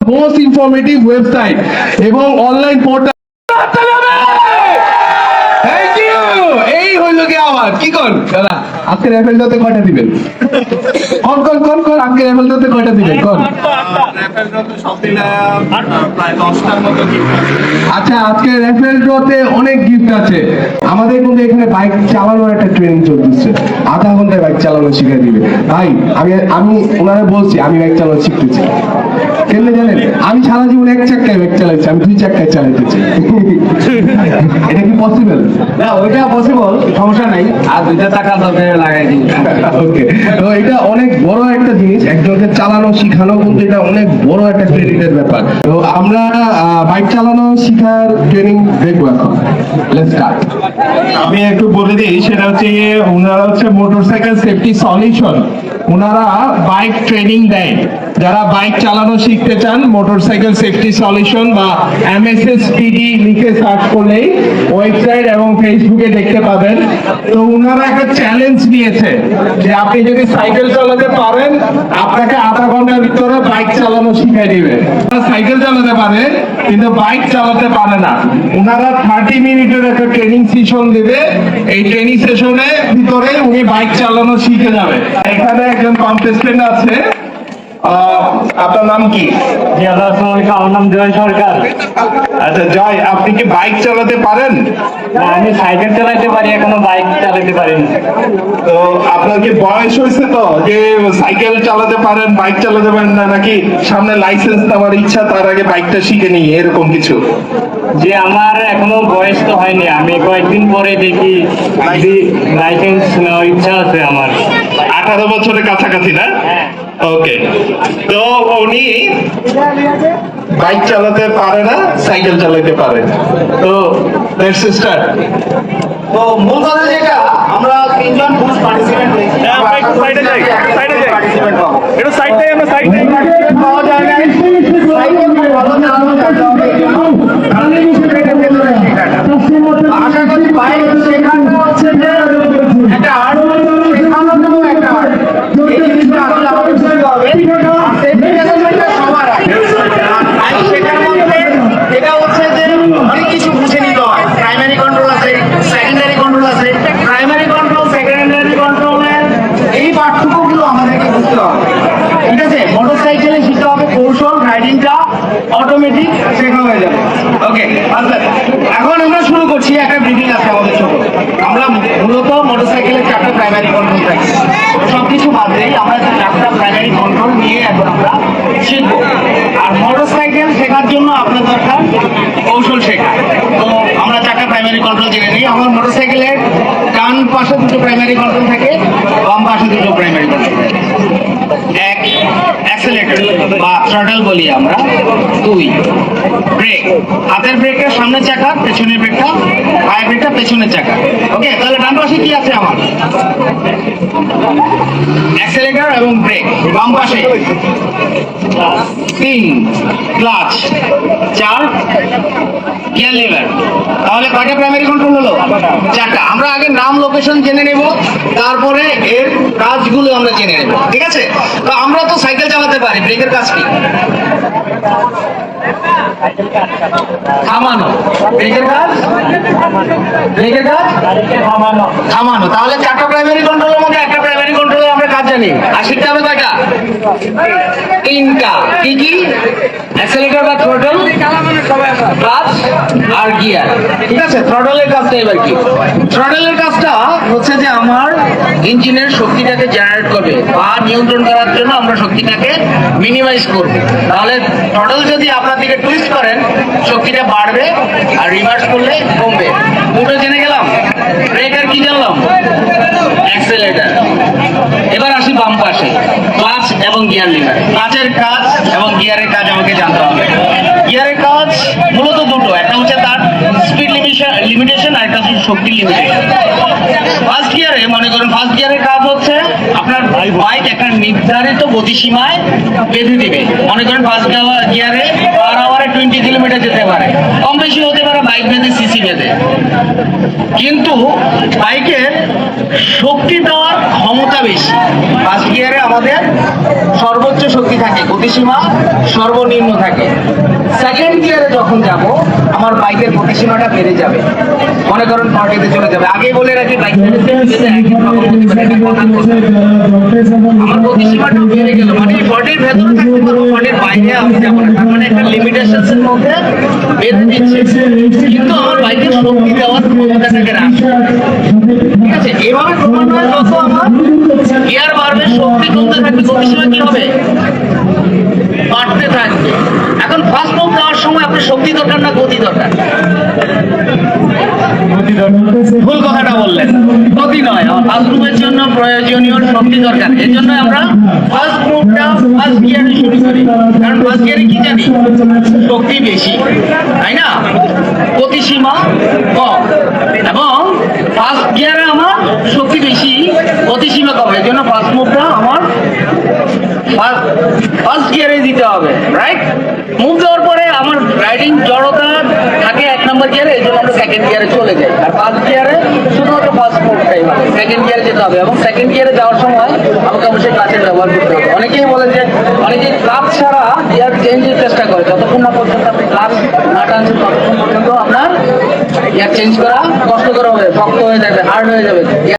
Most informative website এবং online portal. Thank you. এই হইল কি আওয়াজ কি কোন দাদা আজকে রেফেলটাতে কয়টা দিবেন? কোন কোন কোন কোন আজকে রেফেলটাতে কয়টা দিবেন কোন? রেফেলটাতে সব দিলে প্রায় 10টার মতো গিফট আছে। আচ্ছা আজকে রেফেলটাতে অনেক গিফট আছে। আমাদের কিন্তু এখানে বাইক চালানোর একটা ট্রেনিং চলতেছে, আধা ঘন্টায় বাইক চালানো শিখিয়ে দিবে। ভাই আমি ওনারা বলছি আমি বাইক চালানো শিখতে চাই। কেমনে জানেন? আমি সারা জীবন এক চাক্কায় বাইক চালাইছি, আমি 2 চাক্কায় চালাইতে চাই। এটা কি পসিবল? না ওইটা পসিবল, সমস্যা নাই। আর 2টা টাকা তবে লাগাই দিই। ওকে, তো এটা অনেক বড় একটা জিনিস, একজনকে চালানো শিখানো কিন্তু এটা অনেক বড় একটা ক্রেডিটের ব্যাপার। তো আমরা বাইক চালানো শিখার ট্রেনিং দেখবো এখন। Let's start. আমি একটু বলে দিই, সেটা হচ্ছে ওনারা হচ্ছে মোটরসাইকেল সেফটি সলিউশন। ওনারা বাইক ট্রেনিং দেয়। যারা বাইক চালানো শিখতে চান, মোটরসাইকেল সেফটি সলিউশন বা MSSPD লিখে সার্চ করলেই ওয়েবসাইট এবং ফেসবুকে দেখতে পাবেন। তো ওনারা একটা চ্যালেঞ্জ নিয়েছে যে আপনি যদি সাইকেল চালাতে পারেন আপনাকে আধা ঘন্টার ভিতরে বাইক চালানো শিখাই দিবে। সাইকেল চালাতে পারে কিন্তু বাইক চালাতে পারে না। ওনারা 30 মিনিটের একটা ট্রেনিং সেশন দিবে। এই ট্রেনিং সেশনের ভিতরে উনি বাইক চালানো শিখে যাবে। এখানে একজন কন্টেস্টেন্ট আছে, আপনার নাম কি? আমার নাম জয় সরকার। আচ্ছা জয়, আপনি কি বাইক চালাতে পারেন? আমি সাইকেল চালাতে পারি, এখনো বাইক চালাতে পারিনি। তো আপনার কি বয়স হয়েছে তো যে সাইকেল চালাতে পারেন, বাইক চালাতে পারেন না, নাকি সামনে লাইসেন্স নেওয়ার ইচ্ছা, তার আগে বাইকটা শিখে নিই এরকম কিছু? যে আমার এখনো বয়স তো হয়নি, আমি কয়েকদিন পরে দেখি লাইসেন্স নেওয়ার ইচ্ছা আছে আমার। 18 বছরের কাছাকাছি না? ওকে, তো উনি বাইক চালাতে পারে না, সাইকেল চালাতে পারে। তো লেটস স্টার্ট। তো মূল কথা যেটা, আমরা 3জন পুরুষ পার্টিসিপেন্ট হয়েছি। সাইডে যাই, সাইডে যাই, পার্টিসিপেন্ট পাবো। একটু সাইড যাই, আমরা সাইড যাই। পাওয়া যায় না, সাইকেল ভালো চালানো জানতে হবে। আশা করি বাইক শেখানো হচ্ছে যে একটা আর্ট, শেখানো একটা আর্ট। এই জিনিসটা আসলে আমাদের শিখতে হবে। আর সেফটি ম্যানেজমেন্টটা সবার আগে। আর বাইক শেখার মধ্যে এটা হচ্ছে যে অনেক কিছু বুঝে নিতে হয়। প্রাইমারি কন্ট্রোল আছে, সেকেন্ডারি কন্ট্রোল আছে। প্রাইমারি কন্ট্রোল, সেকেন্ডারি কন্ট্রোলের এই পার্থক্যগুলো আমাদেরকে বুঝতে হবে। ঠিক আছে, মোটরসাইকেলে শিখতে হবে কৌশল, রাইডিংটা অটোমেটিক শেখা হয়ে যাবে। ওকে, আচ্ছা এখন আমরা শুরু করছি। একটা ব্রিফিং আছে আমাদের ছোট। আমরা মূলত মোটরসাইকেলের 4টা প্রাইমারি কন্ট্রোল থাকে। সবকিছু বাদ দিই, আমরা 4টা প্রাইমারি কন্ট্রোল নিয়ে এখন আমরা শিখবো। আর মোটরসাইকেল শেখার জন্য আপনার দরকার কৌশল শেখা। তো আমরা 4টা প্রাইমারি কন্ট্রোল জেনে নিই। আমার মোটরসাইকেলের ডান পাশে 2টো প্রাইমারি কন্ট্রোল থাকে, বাম পাশে 2টো প্রাইমারি কন্ট্রোল থাকে। 1 অ্যাক্সেলেরেটর বা থ্রটল বলি আমরা। 2 ব্রেক, হাতের ব্রেকটা সামনের চাকা, পেছনের ব্রেকটা, পায়ের ব্রেকটা পেছনের চাকা। ওকে, তাহলে ডান পাশে কি আছে আমার? অ্যাক্সেলেরেটর এবং ব্রেক। বাম পাশে 3 ক্লাচ, 4 গিয়ার লিভার। তাহলে কয়টা প্রাইমারি কন্ট্রোল হলো? 4টা। আমরা আগে নাম লোকেশন জেনে নেব, তারপরে এর কাজগুলো আমরা জেনে নেব। ঠিক আছে, তো আমরা তো সাইকেল চালাতে পারি, ব্রেকের কাজ কি? থামানো। ব্রেকের কাজ? ব্রেকের কাজ থামানো। তাহলে 4টা প্রাইমারি কন্ট্রোলের মধ্যে একটা প্রাইমারি কন্ট্রোলের আমরা কাজ জানি। আর শিখতে হবে কয়টা? 3টা। কি কি? অ্যাক্সেলেরেটর বা থ্রটল, ক্লাচ আর গিয়ার। ঠিক আছে, থ্রটলের কাজটা এবার কি? থ্রটলের কাজটা হচ্ছে যে আমার ইঞ্জিনের শক্তিটাকে জেনারেট করবে বা নিয়ন্ত্রণ করার জন্য আমরা শক্তিটাকে মিনিমাইজ করব। তাহলে থ্রটল যদি আপনার দিকে টুইস্ট করেন শক্তিটা বাড়বে, আর রিভার্স করলে কমবে। দুটো জেনে গেলাম। ব্রেকার কি জানলাম? অ্যাক্সেলেরেটর। এবার আসি বাম পাশে, ক্লাচ এবং গিয়ার লিভার। ক্লাচের কাজ এবং গিয়ারের কাজ আমাকে জানতে হবে। গিয়ারের কাজ মূলত দুটো, একটা হচ্ছে তার স্পিড লিমিটেশন আর একটা হচ্ছে শক্তি লিমিটেশন। ফার্স্ট গিয়ারে মনে করুন, ফার্স্ট গিয়ারের কাজ হচ্ছে আপনার বাইক একটা নির্ধারিত গতিসীমায় বেঁধে দিবে। মনে করেন ফার্স্ট গিয়ারে পার আওয়ারে 20 কিলোমিটার যেতে পারে, কম বেশি হতে পারে বাইক বেঁধে, সিসি বেঁধে। কিন্তু বাইকের শক্তি দেওয়ার ক্ষমতা বেশি। ফার্স্ট গিয়ারে আমাদের সর্বোচ্চ শক্তি থাকে, গতিসীমা সর্বনিম্ন থাকে। সেকেন্ড গিয়ারে যখন যাব আমার বাইকের গতিসীমাটা বেড়ে যাবে, মনে করেন 40-তে চলে যাবে। আগেই বলে রাখি বাইক আমার গতিসীমাটা বেড়ে গেল, মানে 40-র ভেতরে থাকতে পারবো, 40-র বাইরে আমি যাবো না। তার মানে একটা লিমিটেশনের মধ্যে বেঁধে দিচ্ছে, কিন্তু আমার বাইকের শক্তি দেওয়ার ক্ষমতাটাকে রাখছে। ঠিক আছে, এভাবে ক্রমান্বয়ে যত আমার গিয়ার বাড়বে, শক্তি কমতে থাকবে, গতিসীমা কি হবে? বাড়তে থাকবে। এখন ফার্স্ট মুভ দেওয়ার সময় আপনার শক্তি দরকার না গতি দরকার? ভুল কথাটা বললেন, গতি নয়, আমার ফার্স্ট মুভের জন্য প্রয়োজনীয় শক্তি দরকার। এর জন্য আমরা ফার্স্ট মুভটা ফার্স্ট গিয়ারে শুরু করি, কারণ ফার্স্ট গিয়ারে কি জানি? শক্তি বেশি, তাই না? গতিসীমা কম, এবং ফার্স্ট গিয়ারে আমার শক্তি বেশি, গতিসীমা কম। এর জন্য ফার্স্ট মুভটা আমার ফার্স্ট গিয়ারে দিতে হবে, রাইট? মুভ দেওয়ার পরে আমার রাইডিং জড়তা থাকে 1 নম্বর গিয়ারে, এই জন্য আমরা সেকেন্ড গিয়ারে চলে যাই। আর ফার্স্ট গিয়ারে শুধুমাত্র ফার্স্ট মুভটাই হবে, সেকেন্ড গিয়ারে যেতে হবে। এবং সেকেন্ড গিয়ারে যাওয়ার সময় আমাকে অবশ্যই ক্লাচের ব্যবহার করতে হবে। অনেকেই বলেন যে অনেকেই ক্লাচ ছাড়া গিয়ার চেঞ্জের চেষ্টা করে, যতক্ষণ না পর্যন্ত আপনি ক্লাচ না টানছেন ততক্ষণ পর্যন্ত আপনার গিয়ার চেঞ্জ করা কষ্টকর হবে, শক্ত হয়ে যাবে, হার্ড হয়ে যাবে।